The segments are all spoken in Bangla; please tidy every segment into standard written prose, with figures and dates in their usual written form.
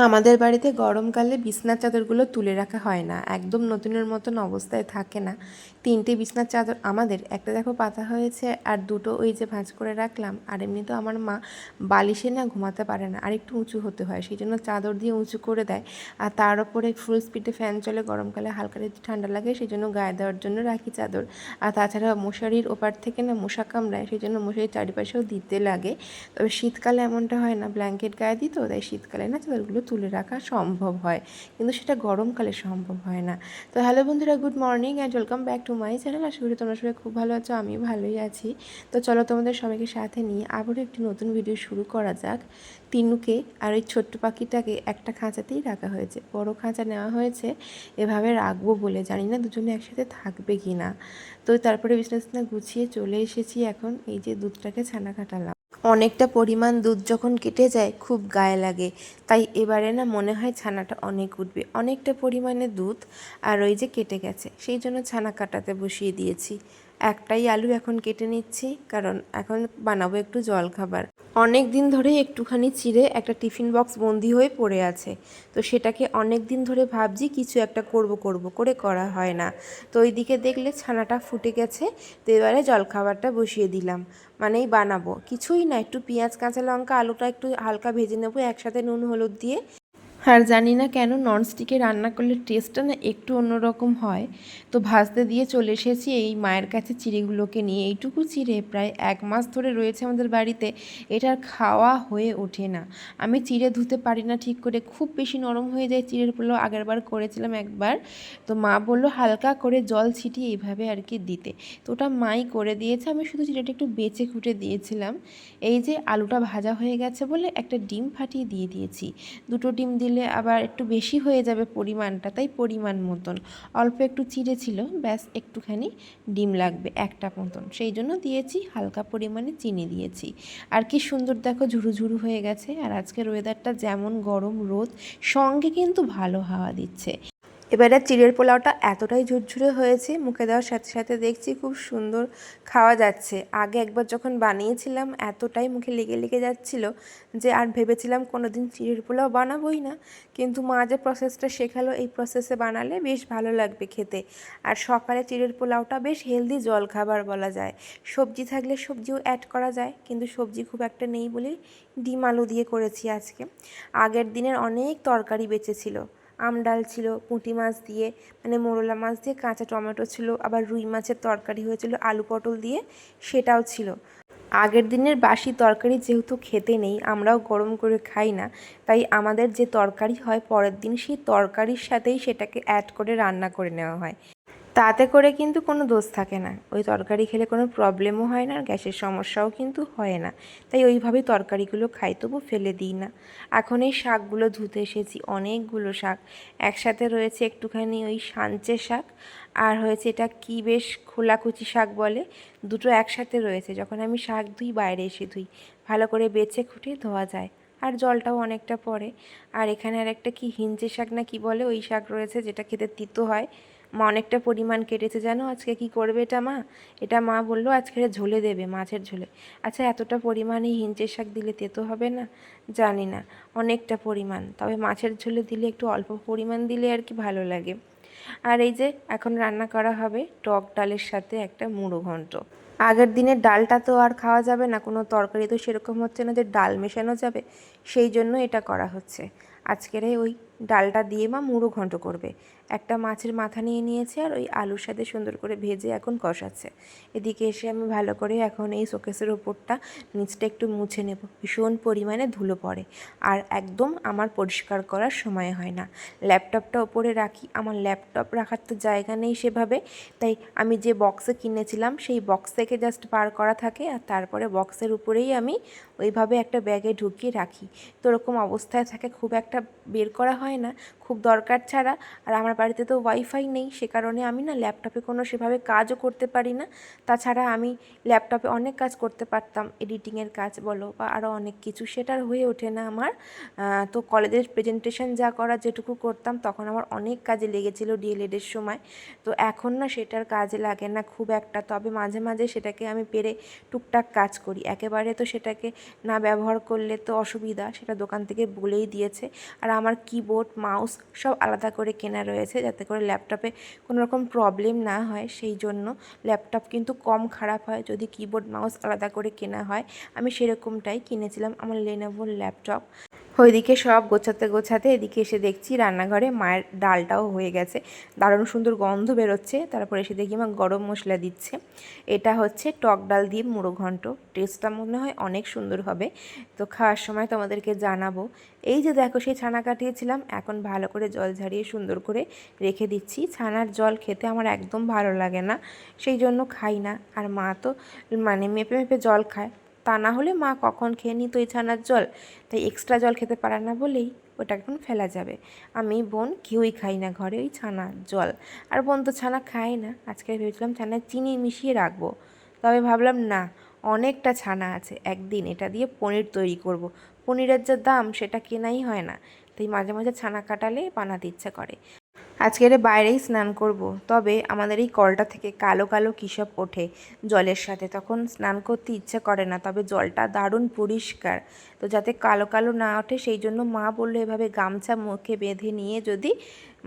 আমাদের বাড়িতে গরমকালে বিছনার চাদরগুলো তুলে রাখা হয় না, একদম নতুনের মতন অবস্থায় থাকে না। 3টে বিছনার চাদর আমাদের, একটা দেখো পাতা হয়েছে আর দুটো ওই যে ভাঁজ করে রাখলাম। আর এমনিতেও আমার মা বালিশে না ঘুমাতে পারে না, আর একটু উঁচু হতে হয়, সেই জন্য চাদর দিয়ে উঁচু করে দেয়। আর তার উপরে ফুল স্পিডে ফ্যান চলে, গরমকালে হালকা যদি ঠান্ডা লাগে সেই জন্য গায়ে দেওয়ার জন্য রাখি চাদর। আর তাছাড়া মশারির ওপার থেকে না মশা কামড়ায়, সেই জন্য মশারির চারিপাশেও দিতে লাগে। তবে শীতকালে এমনটা হয় না, ব্ল্যাঙ্কেট গায়ে দিত, তাই শীতকালে না চাদরগুলো তুলে রাখা সম্ভব হয়, কিন্তু সেটা গরমকালে সম্ভব হয় না। তো হ্যালো বন্ধুরা, good morning and welcome back to my channel. আশা করি তোমরা সবাই খুব ভালো আছো, আমিও ভালোই আছি। তো চলো তোমাদের সবাইকে সাথে নিয়ে আবারও একটি নতুন ভিডিও শুরু করা যাক। তিনুকে আর ওই ছোট্ট পাখিটাকে একটা খাঁচাতেই রাখা হয়েছে, বড় খাঁচা নেওয়া হয়েছে এভাবে রাখবো বলে, জানি না দুজনে একসাথে থাকবে কি না। তো তারপরে বিছানা গুছিয়ে চলে এসেছি, এখন এই যে দুধটাকে ছানা কাটালাম। অনেকটা পরিমাণ দুধ যখন কেটে যায় খুব গায়ে লাগে, তাই এবারে না মনে হয় ছানাটা অনেক উঠবে, অনেকটা পরিমাণে দুধ আর ওই যে কেটে গেছে, সেই জন্য ছানা কাটাতে বসিয়ে দিয়েছি। একটাই আলু এখন কেটে নিচ্ছি, কারণ এখন বানাবো একটু জলখাবার। অনেক দিন ধরে একটুখানি চিড়ে একটা টিফিন বক্স বন্দি হয়ে পড়ে আছে, তো সেটাকে অনেক দিন ধরে ভাবছি কিছু একটা করব করব করে করা হয় না। তো ওইদিকে দেখলে ছানাটা ফুটে গেছে, তো এবারে জলখাবারটা বসিয়ে দিলাম, মানেই বানাবো কিছুই না, একটু পেঁয়াজ কাঁচা লঙ্কা আলুটা একটু হালকা ভেজে নেবো একসাথে নুন হলুদ দিয়ে। আর জানি না কেন ননস্টিকে রান্না করলে টেস্টটা না একটু অন্যরকম হয়। তো ভাজতে দিয়ে চলে এসেছি এই মায়ের কাছে চিড়েগুলোকে নিয়ে। এইটুকু চিড়ে প্রায় 1 মাস ধরে রয়েছে আমাদের বাড়িতে, এটার খাওয়া হয়ে ওঠে না। আমি চিড়ে ধুতে পারি না ঠিক করে, খুব বেশি নরম হয়ে যায় চিড়ের পোলাও, আগেরবার করেছিলাম একবার। তো মা বললো হালকা করে জল ছিটিয়ে এইভাবে আর কি দিতে, তো ওটা মাই করে দিয়েছে, আমি শুধু চিড়েটা একটু বেঁচে খুঁটে দিয়েছিলাম। এই যে আলুটা ভাজা হয়ে গেছে বলে একটা ডিম ফাটিয়ে দিয়ে দিয়েছি। দুটো ডিম দিলে আবার একটু বেশি হয়ে যাবে পরিমাণটা, তাই পরিমাণ মতন অল্প একটু চিড়ে ছিল, ব্যাস একটুখানি ডিম লাগবে একটা মতন, সেই জন্য দিয়েছি, হালকা পরিমাণে চিনি দিয়েছি। আর কি সুন্দর দেখো ঝুরু ঝুরু হয়ে গেছে। আর আজকের ওয়েদারটা যেমন গরম রোদ, সঙ্গে কিন্তু ভালো হাওয়া দিচ্ছে। এবারে চিড়ের পোলাওটা এতটাই ঝুরঝুরে হয়েছে, মুখে দেওয়ার সাথে সাথে দেখছি খুব সুন্দর খাওয়া যাচ্ছে। আগে একবার যখন বানিয়েছিলাম এতটাই মুখে লেগে লেগে যাচ্ছিল যে আর ভেবেছিলাম কোনো দিন চিড়ের পোলাও বানাবোই না, কিন্তু মা যে প্রসেসটা শেখালো এই প্রসেসে বানালে বেশ ভালো লাগবে খেতে। আর সকালে চিড়ের পোলাওটা বেশ হেলদি জলখাবার বলা যায়, সবজি থাকলে সবজিও অ্যাড করা যায়, কিন্তু সবজি খুব একটা নেই বলেই ডিম আলু দিয়ে করেছি আজকে। আগের দিনের অনেক তরকারি বেঁচেছিল, আমডাল ছিল পুঁটি মাছ দিয়ে, মানে মোরলা মাছ দিয়ে, কাঁচা টমেটো ছিল, আবার রুই মাছের তরকারি হয়েছিল আলু পটল দিয়ে, সেটাও ছিল। আগের দিনের বাসি তরকারি যেহেতু খেতে নেই, আমরাও গরম করে খাই না, তাই আমাদের যে তরকারি হয় পরের দিন সেই তরকারির সাথেই সেটাকে অ্যাড করে রান্না করে নেওয়া হয়। তাতে করে কিন্তু কোনো দোষ থাকে না, ওই তরকারি খেলে কোনো প্রবলেমও হয় না, আর গ্যাসের সমস্যাও কিন্তু হয় না, তাই ওইভাবেই তরকারিগুলো খাই, তবু ফেলে দিই না। এখন এই শাকগুলো ধুতে এসেছি, অনেকগুলো শাক একসাথে রয়েছে, একটুখানি ওই সাঞ্চে শাক আর হয়েছে এটা কি বেশ খোলাকুচি শাক বলে, দুটো একসাথে রয়েছে। যখন আমি শাক ধুই বাইরে এসে ধুই, ভালো করে বেছে খুঁটে ধোয়া যায়, আর জলটাও অনেকটা পড়ে। আর এখানে আর একটা কি হিঞ্চে শাক না কি বলে ওই শাক রয়েছে, যেটা খেতে তিতো হয়। মা অনেকটা পরিমাণ কেটেছে, জানো আজকে কি করবে এটা মা, এটা মা বললো আজকে ঝোলে দেবে, মাছের ঝোলে। আচ্ছা এতটা পরিমাণে হিঞ্চের শাক দিলে তেতো হবে না? জানি না, অনেকটা পরিমাণ, তবে মাছের ঝোলে দিলে একটু অল্প পরিমাণ দিলে আর কি ভালো লাগে। আর এই যে এখন রান্না করা হবে টক ডালের সাথে একটা মুড়ো ঘন্ট। আগের দিনের ডালটা তো আর খাওয়া যাবে না, কোনো তরকারি তো সেরকম হচ্ছে না যে ডাল মেশানো যাবে, সেই জন্য এটা করা হচ্ছে। আজকের ওই ডালটা দিয়ে মা মুড়ো ঘন্ট করবে। একটা মাছের মাথা নিয়ে নিয়েছে আর ওই আলুর সাথে সুন্দর করে ভেজে এখন কষাচ্ছে। এদিকে এসে আমি ভালো করে এখন এই শোকেসের ওপরটা নিচটা একটু মুছে নেব, ভীষণ পরিমাণে ধুলো পড়ে, আর একদম আমার পরিষ্কার করার সময় হয় না। ল্যাপটপটা ওপরে রাখি, আমার ল্যাপটপ রাখার তো জায়গা নেই সেভাবে, তাই আমি যে বক্সে কিনেছিলাম সেই বক্স থেকে জাস্ট বার করা থাকে, আর তারপরে বক্সের উপরেই আমি ওইভাবে একটা ব্যাগে ঢুকিয়ে রাখি, তো ওরকম অবস্থায় থাকে, খুব একটা বের করা হয় হয় না খুব দরকার ছাড়া। আর আমার বাড়িতে তো ওয়াইফাই নেই, সে কারণে আমি না ল্যাপটপে কোনো সেভাবে কাজও করতে পারি না। তাছাড়া আমি ল্যাপটপে অনেক কাজ করতে পারতাম, এডিটিংয়ের কাজ বলো বা আরও অনেক কিছু, সেটা আর হয়ে ওঠে না আমার। তো কলেজের প্রেজেন্টেশন যা করা যেটুকু করতাম তখন আমার অনেক কাজে লেগেছিলো ডিএলএডের সময়। তো এখন না সেটার কাজে লাগে না খুব একটা, তবে মাঝে মাঝে সেটাকে আমি পেরে টুকটাক কাজ করি। একেবারে তো সেটাকে না ব্যবহার করলে তো অসুবিধা, সেটা দোকান থেকে বলেই দিয়েছে। আর আমার কিবোর্ড মাউস সব আলাদা করে কেনা রয়েছে যাতে করে ল্যাপটপে কোনো রকম প্রবলেম না হয়, সেই জন্য ল্যাপটপ কিন্তু কম খারাপ হয় যদি কিবোর্ড মাউস আলাদা করে কেনা হয়। আমি সেরকমটাই কিনেছিলাম আমার লেনোভোর ল্যাপটপ। ওইদিকে সব গোছাতে গোছাতে এদিকে এসে দেখছি রান্নাঘরে মায়ের ডালটাও হয়ে গেছে, দারুণ সুন্দর গন্ধ বেরোচ্ছে। তারপরে এসে দেখি মা গরম মশলা দিচ্ছে। এটা হচ্ছে টক ডাল দিয়ে মুড়ো ঘন্ট, টেস্টটা মনে হয় অনেক সুন্দর হবে, তো খাওয়ার সময় তোমাদেরকে জানাবো। এই যে দেখো সেই ছানা কাটিয়েছিলাম, এখন ভালো করে জল ঝারিয়ে সুন্দর করে রেখে দিচ্ছি। ছানার জল খেতে আমার একদম ভালো লাগে না, সেই জন্য খাই না। আর মা তো মানে মেপে মেপে জল খায়, তা না হলে মা কখন খেয়ে নিত এই ছানার জল, তাই এক্সট্রা জল খেতে পারে না বলেই ওটা এখন ফেলা যাবে। আমি বোন কেউই খাই না ঘরে ওই ছানার জল। আর বোন তো ছানা খায় না, আজকে ভেবেছিলাম ছানায় চিনি মিশিয়ে রাখবো, তবে ভাবলাম না, অনেকটা ছানা আছে, একদিন এটা দিয়ে পনির তৈরি করব। পনিরের যা দাম সেটা কেনাই হয় না, তাই মাঝে মাঝে ছানা কাটালে বানাতে ইচ্ছা করে। আজকের বাইরেই স্নান করব, তবে আমাদের এই কলটা থেকে কালো কালো কী সব ওঠে জলের সাথে, তখন স্নান করতে ইচ্ছে করে না, তবে জলটা দারুণ পরিষ্কার। তো যাতে কালো কালো না ওঠে সেই জন্য মা বললো এভাবে গামছা মুখে বেঁধে নিয়ে যদি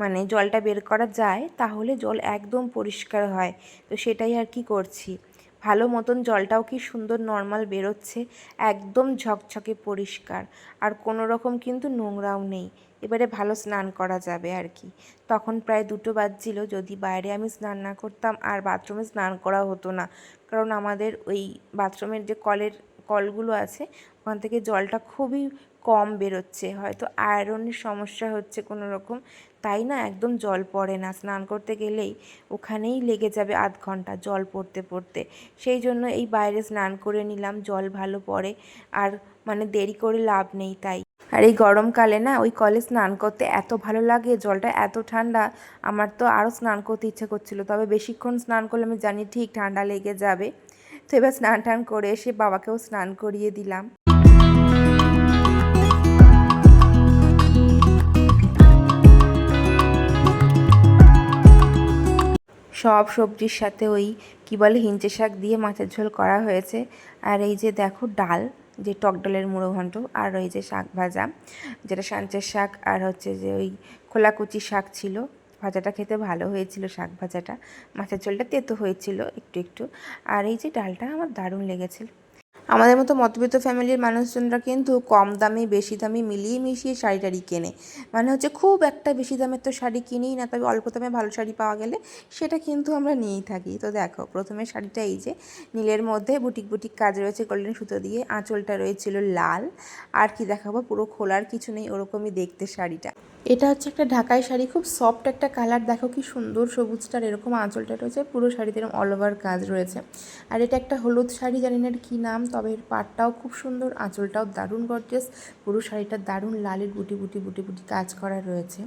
মানে জলটা বের করা যায় তাহলে জল একদম পরিষ্কার হয়। তো সেটাই আর কি করছি। ভালো মতন জলটাও কি সুন্দর নর্মাল বেরোচ্ছে, একদম ঝকঝকে পরিষ্কার, আর কোনো রকম কিন্তু নোংরাও নেই। এবারে ভালো স্নান করা যাবে আর কি। তখন প্রায় 2টো বাজছিল, যদি বাইরে আমি স্নান না করতাম আর বাথরুমে স্নান করা হতো না, কারণ আমাদের ওই বাথরুমের যে কলগুলো আছে ওখান থেকে জলটা খুবই কম বেরোচ্ছে, হয়তো আয়রনের সমস্যা হচ্ছে কোনো রকম, তাই না একদম জল পড়ে না। স্নান করতে গেলেই ওখানেই লেগে যাবে আধ ঘন্টা জল পড়তে পড়তে, সেই জন্য এই বাইরে স্নান করে নিলাম, জল ভালো পড়ে আর মানে দেরি করে লাভ নেই তাই। আর এই গরমকালে না ওই কলে স্নান করতে এত ভালো লাগে, জলটা এত ঠান্ডা, আমার তো আরও স্নান করতে ইচ্ছে করছিল, তবে বেশিক্ষণ স্নান করলে আমি জানি ঠিক ঠান্ডা লেগে যাবে। তো এবার স্নান টান করে এসে বাবাকেও স্নান করিয়ে দিলাম। সব সবজির সাথে ওই কী বলে হিঞ্চে শাক দিয়ে মাছের ঝোল করা হয়েছে। আর এই যে দেখো ডাল, যে টক ডালের মুড়ো ঘন্ট, আর ওই যে শাক ভাজা যেটা সাঞ্চের শাক, আর হচ্ছে যে ওই খোলাকুচি শাক ছিল। ভাজাটা খেতে ভালো হয়েছিল, শাক ভাজাটা। মাছের ঝোলটা তেতো হয়েছিল একটু একটু। আর এই যে ডালটা আমার দারুণ লেগেছিল। আমাদের মতো মধ্যবিত্ত ফ্যামিলির মানুষজনরা কিন্তু কম দামি বেশি দামি মিলিয়ে মিশিয়ে শাড়ি টাড়ি কেনে, মানে হচ্ছে খুব একটা বেশি দামের তো শাড়ি কিনেই না, তবে অল্প দামে ভালো শাড়ি পাওয়া গেলে সেটা কিন্তু আমরা নিয়েই থাকি। তো দেখো প্রথমে শাড়িটা এই যে নীলের মধ্যে বুটিক বুটিক কাজ রয়েছে গোল্ডেন সুতো দিয়ে, আঁচলটা রয়েছিল লাল। আর কি দেখাবো, পুরো খোলার কিছু নেই, ওরকমই দেখতে শাড়িটা। এটা হচ্ছে একটা ঢাকাই শাড়ি, খুব সফট একটা কালার, দেখো কি সুন্দর সবুজটার এরকম আঁচলটা রয়েছে, পুরো শাড়িতে এরকম অল ওভার কাজ রয়েছে। আর এটা একটা হলুদ শাড়ি, জানি না এটা কী নাম, তবে এর পাড়টাও খুব সুন্দর, আঁচলটাও দারুণ গর্জিয়াস, পুরো শাড়িটা দারুণ লালের বুটি বুটি বুটি বুটি কাজ করা রয়েছে।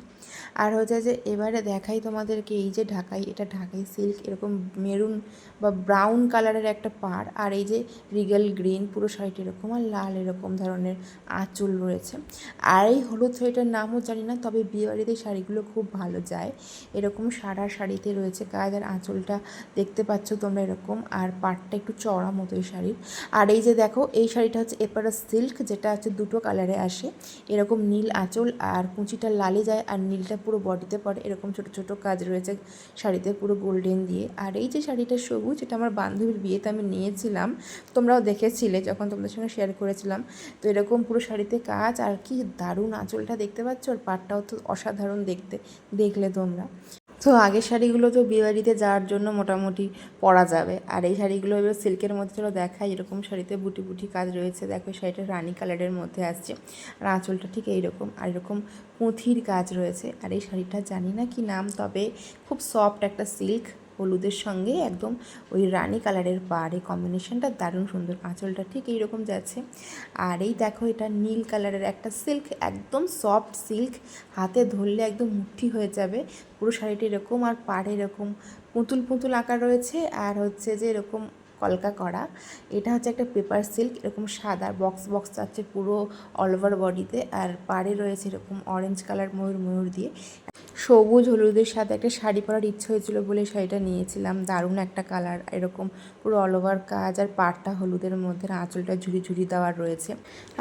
আর হচ্ছে যে এবারে দেখাই তোমাদেরকে এই যে ঢাকাই, এটা ঢাকাই সিল্ক, এরকম মেরুন বা ব্রাউন কালারের একটা পাড়, আর এই যে রিগেল গ্রিন, পুরো শাড়িটা এরকম, আর লাল এরকম ধরনের আঁচল রয়েছে। আর এই হলুদ শাড়িটার নামও জানি না, তবে বিয়েবাড়িতে শাড়িগুলো খুব ভালো যায়। এরকম সারা শাড়িতে রয়েছে কাজ, আর আঁচলটা দেখতে পাচ্ছ তোমরা এরকম, আর পাড়টা একটু চওড়া মতো এই শাড়ির। আর এই যে দেখো এই শাড়িটা হচ্ছে এপারা সিল্ক, যেটা হচ্ছে 2টো কালারে আসে, এরকম নীল আঁচল আর কুঁচিটা লালে যায়, আর নীলটা পুরো বডিতে পড়ে, এরকম ছোট ছোট কাজ রয়েছে শাড়িতে পুরো গোল্ডেন দিয়ে। আর এই যে শাড়িটা সবুজ, এটা আমার বান্ধবীর বিয়েতে আমি নিয়েছিলাম, তোমরাও দেখেছিলে যখন তোমাদের সঙ্গে শেয়ার করেছিলাম। তো এরকম পুরো শাড়িতে কাজ, আর কি দারুণ আঁচলটা দেখতে পাচ্ছ, আর পাড়টাও তো অসাধারণ দেখতে, দেখলে তোমরা। তো আগের শাড়িগুলো তো বিয়েবাড়িতে যাওয়ার জন্য মোটামুটি পরা যাবে, আর এই শাড়িগুলো এবার সিল্কের মধ্যে চলো দেখাই। এরকম শাড়িতে বুটি বুটি কাজ রয়েছে, দেখো শাড়িটা রানি কালারের মধ্যে আসছে, আর আঁচলটা ঠিক এইরকম, আর এরকম পুঁথির কাজ রয়েছে। আর এই শাড়িটা জানি না কি নাম, তবে খুব সফট একটা সিল্ক, হলুদের সঙ্গে একদম ওই রানি কালারের পাড়, এই কম্বিনেশনটা দারুণ সুন্দর। আঁচলটা ঠিক এইরকম যাচ্ছে। আর এই দেখো এটা নীল কালারের একটা সিল্ক, একদম সফট সিল্ক, হাতে ধরলে একদম মুঠি হয়ে যাবে। পুরো শাড়িটি এরকম, আর পাড়ে এরকম পুঁতুল পুঁতুল আঁকা রয়েছে, আর হচ্ছে যে এরকম কলকা করা। এটা হচ্ছে একটা পেপার সিল্ক, এরকম সাদা বক্স বক্স যাচ্ছে পুরো অল ওভার বডিতে, আর পাড়ে রয়েছে এরকম অরেঞ্জ কালার ময়ূর ময়ূর দিয়ে। সবুজ হলুদের সাথে একটা শাড়ি পরার ইচ্ছে হয়েছিল বলে শাড়িটা নিয়েছিলাম। দারুণ একটা কালার, এরকম পুরো অল ওভার কাজ, আর পাড়টা হলুদের মধ্যে, আঁচলটা ঝুরি ঝুরি দেওয়ার রয়েছে।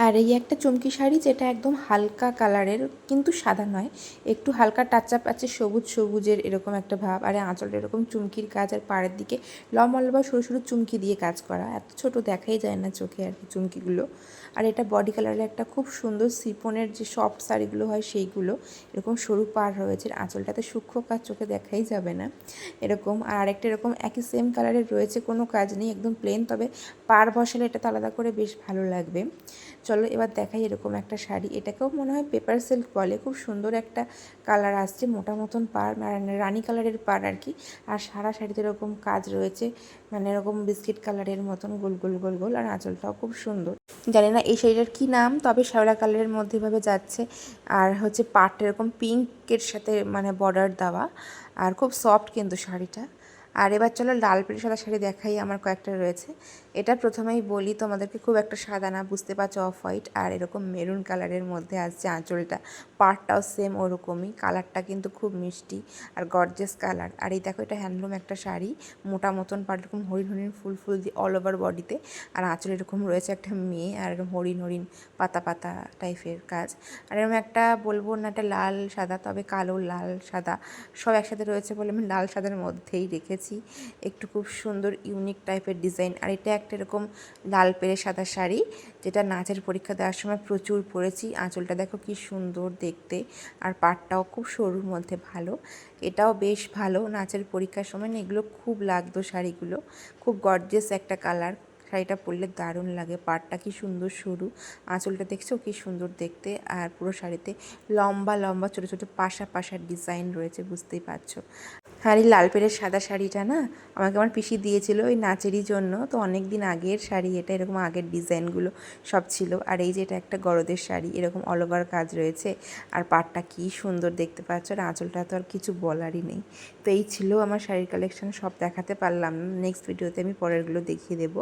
আর এই একটা চুমকি শাড়ি, যেটা একদম হালকা কালারের, কিন্তু সাদা নয়, একটু হালকা টাচ আপ আছে সবুজ সবুজের এরকম একটা ভাব। আর আঁচলটা এরকম চুমকির কাজ, আর পাড়ের দিকে লম্বা লম্বা সরু সরু চুমকি দিয়ে কাজ করা, এত ছোট দেখাই যায় না চোখে আর কি চুমকিগুলো। আর এটা বডি কালারের একটা খুব সুন্দর সিফনের যে সফট শাড়িগুলো হয় সেইগুলো, এরকম সরু পাড় রয়েছে। আঁচলটাতে সূক্ষ্ম কাজ চোখে দেখাই যাবে না এরকম। আর আরেকটা এরকম একই সেম কালারের রয়েছে, কোনো কাজ নেই, একদম প্লেন, তবে পাড় বসালে এটা তো আলাদা করে বেশ ভালো লাগবে। চলো এবার দেখাই এরকম একটা শাড়ি, এটাকেও মনে হয় পেপার সিল্ক বলে। খুব সুন্দর একটা কালার আসছে, মোটা মতন পাড়, মানে রানি কালারের পাড় আর কি। আর সারা শাড়িতে এরকম কাজ রয়েছে, মানে এরকম বিস্কিট কালারের মতন গোল গোল গোল গোল। আর আঁচলটাও খুব সুন্দর, জানি না এই শাড়িটার কী নাম, তবে শ্যাওলা কালারের মধ্যে এভাবে যাচ্ছে। আর হচ্ছে পাড়টা এরকম পিঙ্কের সাথে মানে বর্ডার দেওয়া, আর খুব সফট কিন্তু শাড়িটা। আর এবার চলো লাল পেড়ে সাদা শাড়ি দেখাই, আমার কয়েকটা রয়েছে। এটা প্রথমেই বলি তোমাদেরকে, খুব একটা সাদা না, বুঝতে পারছো, অফ হোয়াইট, আর এরকম মেরুন কালারের মধ্যে আসছে আঁচলটা, পাড়টাও সেম ওরকমই, কালারটা কিন্তু খুব মিষ্টি আর গর্জিয়াস কালার। আর এই দেখো এটা হ্যান্ডলুম একটা শাড়ি, মোটা মতন পাড়, এরকম হরিণ হরিণ ফুল ফুল দিয়ে অল ওভার বডিতে। আর আঁচল এরকম রয়েছে একটা মেয়ে, আর এরকম হরিণ হরিণ পাতা পাতা টাইপের কাজ। আর এরকম একটা বলবো না, একটা লাল সাদা, তবে কালো লাল সাদা সব একসাথে রয়েছে বলে আমি লাল সাদার মধ্যেই রেখেছি। একটু খুব সুন্দর ইউনিক টাইপের ডিজাইন। আর এটা একটা এরকম লাল পেড়ে সাদা শাড়ি, যেটা নাচের পরীক্ষা দেওয়ার সময় প্রচুর পরেছি। আঁচলটা দেখো কি সুন্দর দেখতে, আর পাড়টাও খুব সরুর মধ্যে ভালো, এটাও বেশ ভালো। নাচের পরীক্ষার সময় না এগুলো খুব লাগতো শাড়িগুলো, খুব গর্জিয়াস একটা কালার। শাড়িটা পরলে দারুণ লাগে, পাড়টা কি সুন্দর সরু, আঁচলটা দেখছো কি সুন্দর দেখতে। আর পুরো শাড়িতে লম্বা লম্বা ছোটো ছোটো পাশা পাশার ডিজাইন রয়েছে, বুঝতেই পারছো। আর এই লাল পেড়ের সাদা শাড়িটা না আমাকে আমার পিসি দিয়েছিল ওই নাচেরই জন্য, তো অনেক দিন আগের শাড়ি এটা, এরকম আগের ডিজাইনগুলো সব ছিল। আর এই যে এটা একটা গরদের শাড়ি, এরকম অল ওভার কাজ রয়েছে, আর পাড়টা কি সুন্দর দেখতে পাচ্ছ, আর আঁচলটা তো আর কিছু বলারই নেই। তো এই ছিল আমার শাড়ির কালেকশন, সব দেখাতে পারলাম। নেক্সট ভিডিওতে আমি পরেরগুলো দেখিয়ে দেবো।